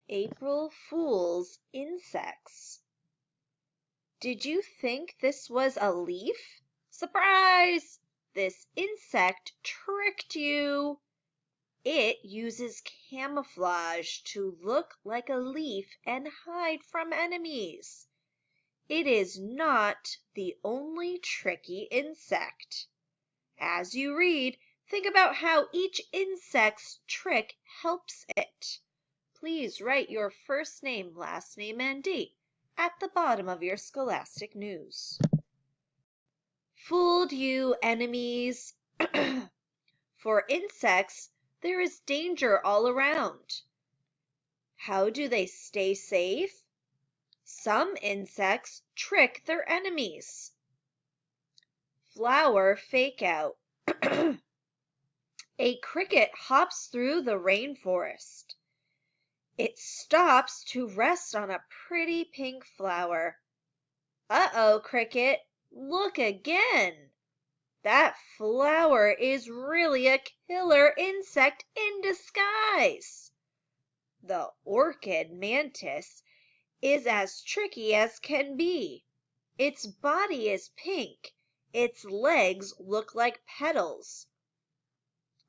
April Fool's insects. Did you think this was a leaf? Surprise! This insect tricked you. It uses camouflage to look like a leaf and hide from enemies. It is not the only tricky insect. As you read, think about how each insect's trick helps it. Please write your first name, last name, and date at the bottom of your Scholastic News. Fooled you, enemies! For insects, there is danger all around. How do they stay safe? Some insects trick their enemies. Flower fake out. A cricket hops through the rainforest. It stops to rest on a pretty pink flower. Uh-oh, cricket, look again. That flower is really a killer insect in disguise. The orchid mantis is as tricky as can be. Its body is pink. Its legs look like petals.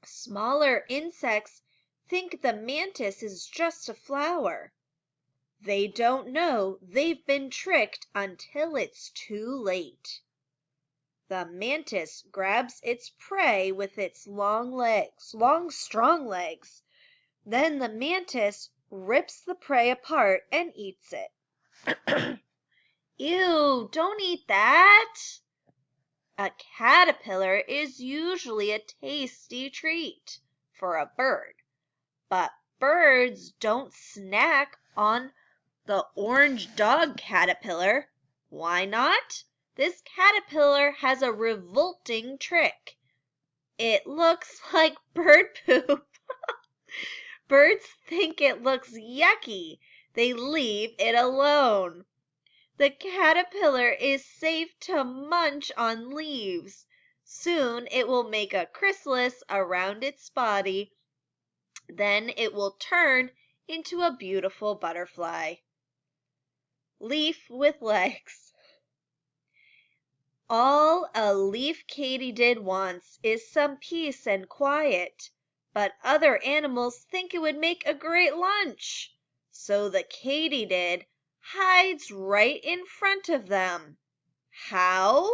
Smaller insects think the mantis is just a flower. They don't know they've been tricked until it's too late. The mantis grabs its prey with its long, strong legs. Then the mantis rips the prey apart and eats it. Ew, don't eat that! A caterpillar is usually a tasty treat for a bird, but birds don't snack on the orange dog caterpillar. Why not? This caterpillar has a revolting trick. It looks like bird poop. Birds think it looks yucky. They leave it alone. The caterpillar is safe to munch on leaves. Soon it will make a chrysalis around its body. Then it will turn into a beautiful butterfly. Leaf with legs. All a leaf katydid wants is some peace and quiet, but other animals think it would make a great lunch. So the katydid hides right in front of them. How?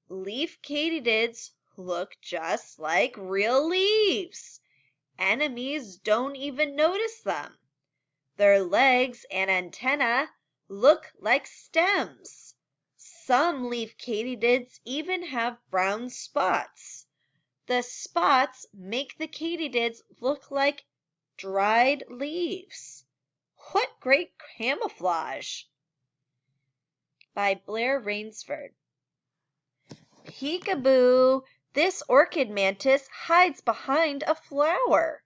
Leaf katydids look just like real leaves. Enemies don't even notice them. Their legs and antennae look like stems. Some leaf katydids even have brown spots. The spots make the katydids look like dried leaves. What great camouflage! By Blair Rainsford. Peekaboo! This orchid mantis hides behind a flower.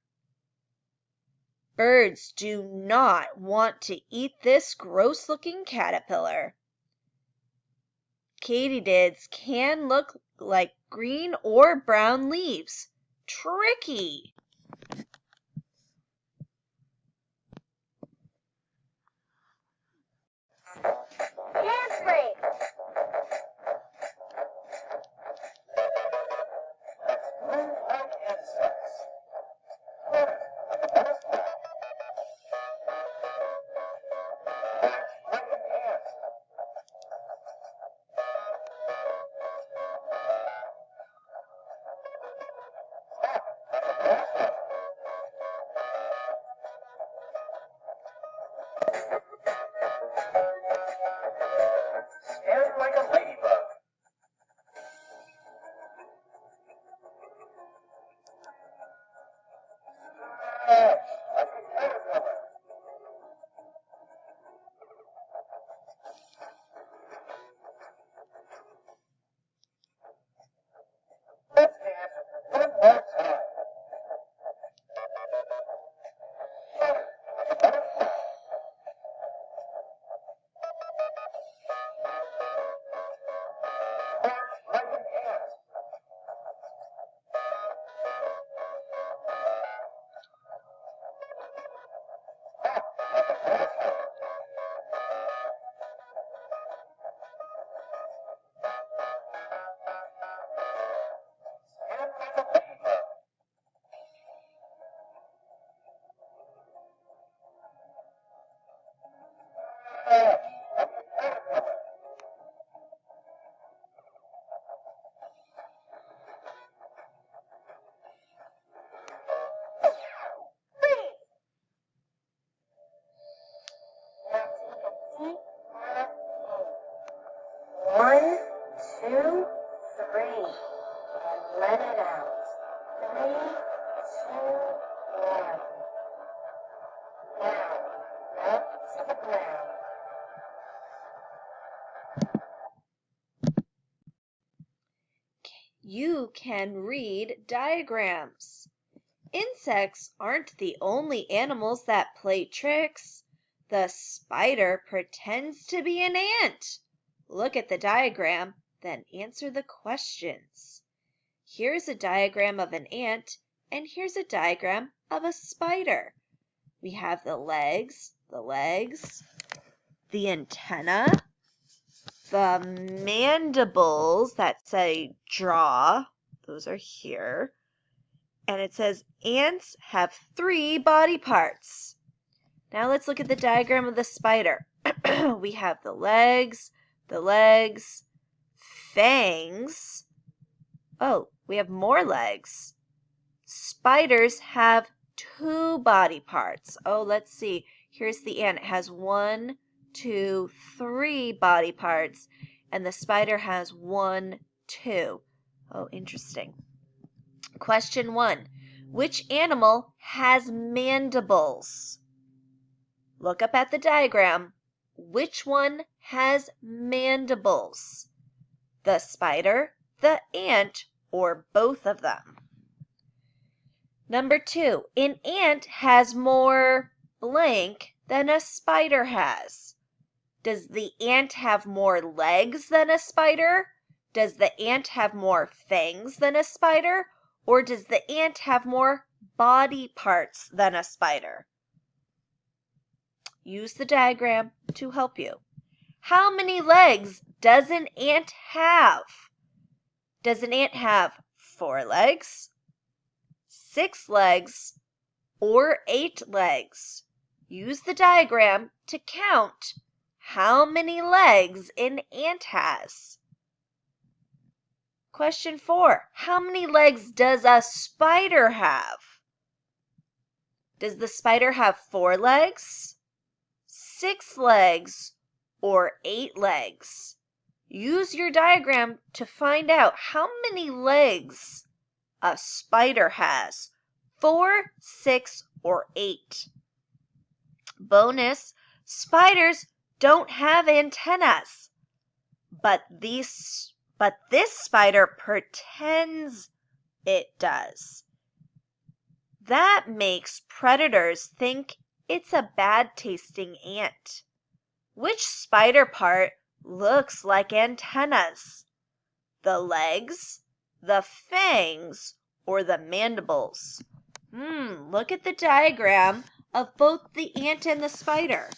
Birds do not want to eat this gross-looking caterpillar. Katydids can look like green or brown leaves. Tricky! Dance break! Stand like a ladybug. Like a caterpillar. Let's dance one more time. can read diagrams. Insects aren't the only animals that play tricks. The spider pretends to be an ant. Look at the diagram, then answer the questions. Here's a diagram of an ant, and here's a diagram of a spider. We have the legs, the antenna, the mandibles that say jaw, those are here. And it says ants have 3 body parts. Now let's look at the diagram of the spider. We have the legs, fangs. Oh, we have more legs. Spiders have 2 body parts. Oh, let's see. Here's the ant. It has 1, 2, 3 body parts. And the spider has 1, 2. Oh, interesting. Question 1. Which animal has mandibles? Look up at the diagram. Which one has mandibles? The spider, the ant, or both of them? Number 2. An ant has more blank than a spider has. Does the ant have more legs than a spider? Does the ant have more fangs than a spider? Or does the ant have more body parts than a spider? Use the diagram to help you. How many legs does an ant have? Does an ant have 4 legs, 6 legs, or 8 legs? Use the diagram to count how many legs an ant has. Question 4. How many legs does a spider have? Does the spider have 4 legs, 6 legs, or 8 legs? Use your diagram to find out how many legs a spider has. 4, 6, or 8. Bonus, spiders don't have antennas, but this spider pretends it does. That makes predators think it's a bad-tasting ant. Which spider part looks like antennas? The legs, the fangs, or the mandibles? Look at the diagram of both the ant and the spider.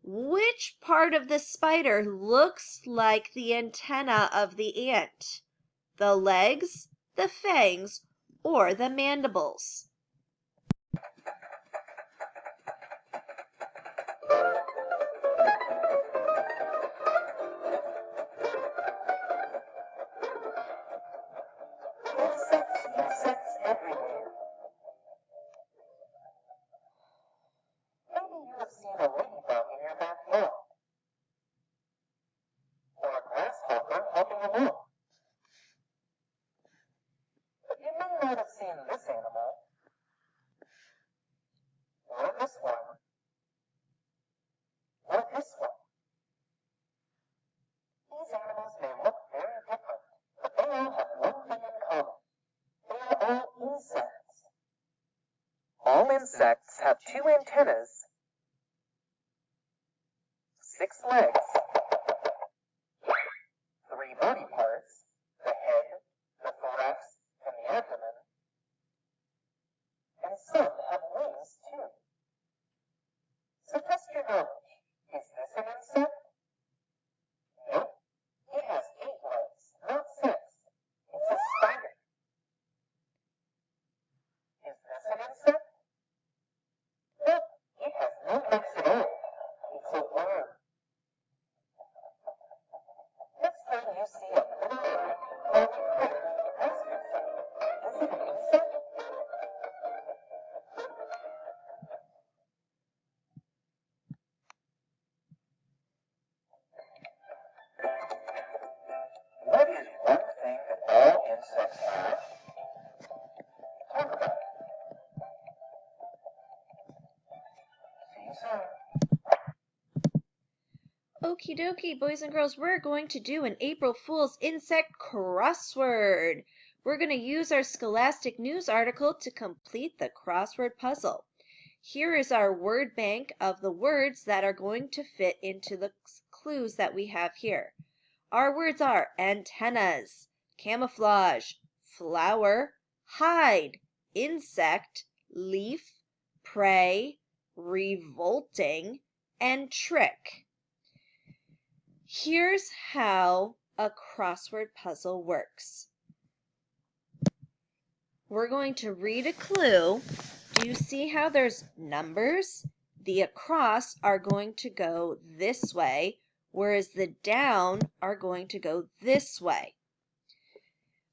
Which part of the spider looks like the antenna of the ant? The legs, the fangs, or the mandibles? Insects everywhere. Maybe you have seen a ladybug in your backyard, or a grasshopper hopping along. But you may not have seen this animal, or this one, or this one. These animals may look very different, but they all have one thing in common. They are all insects. All insects have 2 antennas, 6 legs, 3 body parts, the head, the thorax, and the abdomen, and some have wings too. So test your knowledge. Is this an insect? Nope. It has 8 legs, not 6. It's a spider. Is this an insect? Nope. It has no legs at all. It's a worm. Next time you see a little bird called a cricket, ask yourself, is it an insect? What is one thing that all insects have? Talk about it. See you soon. Okie dokie, boys and girls, we're going to do an April Fool's insect crossword. we're going to use our Scholastic News article to complete the crossword puzzle. Here is our word bank of the words that are going to fit into the clues that we have here. Our words are antennas, camouflage, flower, hide, insect, leaf, prey, revolting, and trick. Here's how a crossword puzzle works. We're going to read a clue. Do you see how there's numbers? The across are going to go this way, whereas the down are going to go this way.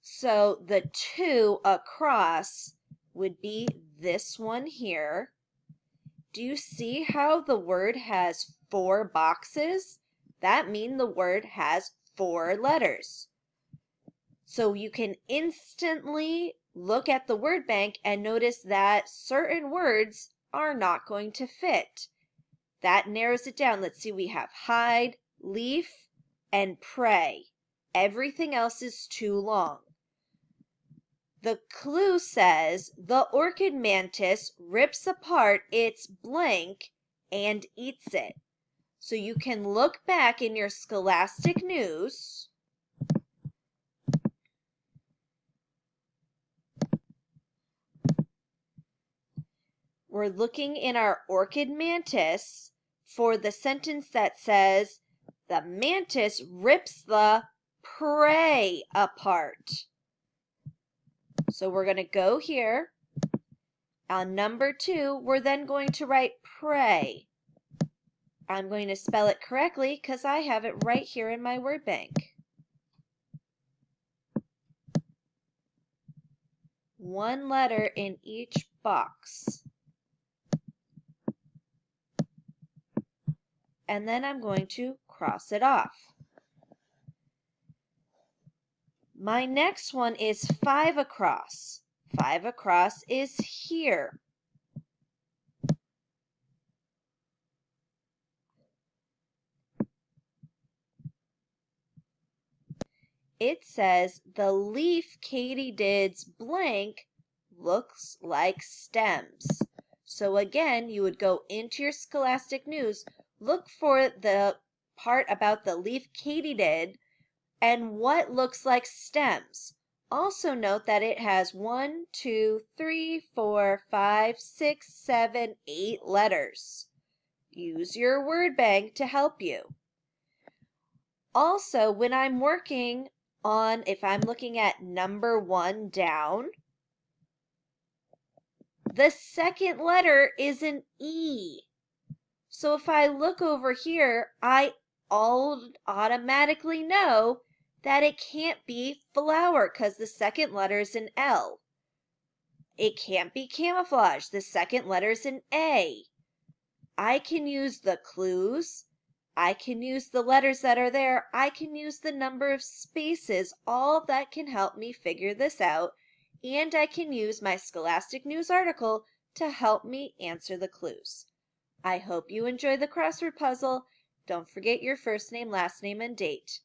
So the 2 across would be this one here. Do you see how the word has 4 boxes? That means the word has 4 letters. So you can instantly look at the word bank and notice that certain words are not going to fit. That narrows it down. Let's see, we have hide, leaf, and prey. Everything else is too long. The clue says the orchid mantis rips apart its blank and eats it. So you can look back in your Scholastic News. We're looking in our orchid mantis for the sentence that says the mantis rips the prey apart. So we're going to go here. On number 2, we're then going to write prey. I'm going to spell it correctly because I have it right here in my word bank. 1 letter in each box. And then I'm going to cross it off. My next one is 5 across. 5 across is here. It says the leaf katydid's blank looks like stems. So again, you would go into your Scholastic News, look for the part about the leaf katydid and what looks like stems. Also note that it has 1, 2, 3, 4, 5, 6, 7, 8 letters. Use your word bank to help you. Also, when I'm working on, if I'm looking at number 1 down, the second letter is an E. So if I look over here, I automatically know that it can't be flower because the second letter is an L. It can't be camouflage. The second letter is an A. I can use the clues. I can use the letters that are there. I can use the number of spaces. All that can help me figure this out. And I can use my Scholastic News article to help me answer the clues. I hope you enjoy the crossword puzzle. Don't forget your first name, last name, and date.